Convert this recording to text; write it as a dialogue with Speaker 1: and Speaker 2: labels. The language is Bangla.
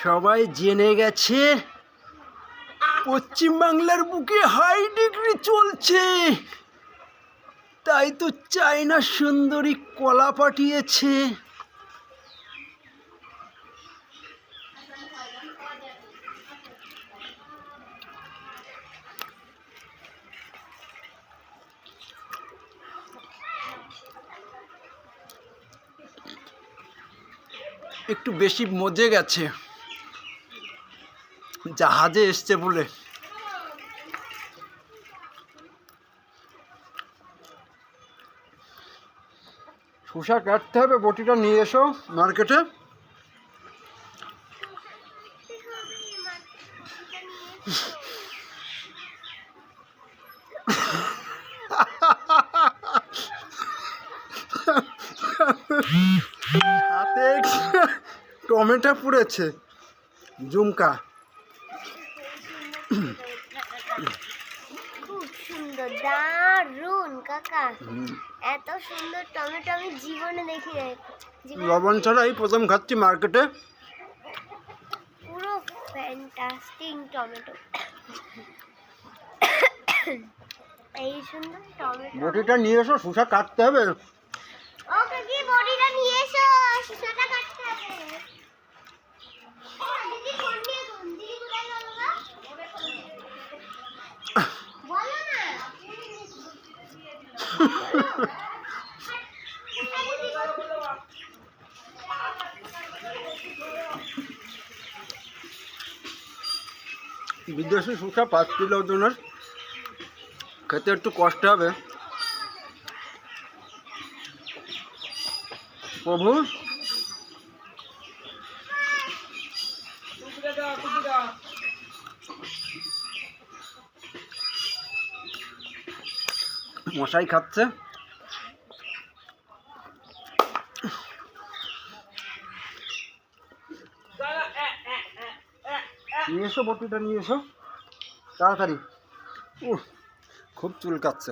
Speaker 1: সবাই জেনে গেছে পশ্চিমবাংলার বুকে হাই ডিগ্রি চলছে, তাই তো চায়না সুন্দরী কলা পাঠিয়েছে। একটু বেশি মজে গেছে, জাহাজে এসছে বলে। শসা কাটতে হবে, বটিটা নিয়ে এসো মার্কেটে। হাতে টমেটো পুড়েছে, ঝুমকা।
Speaker 2: খুব সুন্দর, দারুণ কাকা। এত সুন্দর টমেটো আমি জীবনে দেখি নাই।
Speaker 1: লবণ ছাড়াই প্রথম খাচ্ছি মার্কেটে।
Speaker 2: পুরো ফ্যান্টাস্টিক টমেটো। এই সুন্দর টমেটো।
Speaker 1: বটিটা নিয়ে এসো, শসা কাটতে হবে।
Speaker 2: ও কাকি, বটিটা নিয়ে এসো, শসাটা কাটতে হবে। দিদি ফোন নিয়ে কোন দিদি কোথায় গেল গো? বলো না।
Speaker 1: বিদেশি শসা 5 কিলো ওজনের, খেতে একটু কষ্ট হবে। প্রভু, মশাই খাচ্ছে। নিয়ে এসো, বটিটা নিয়ে এসো তাড়াতাড়ি। খুব চুলকাচ্ছে।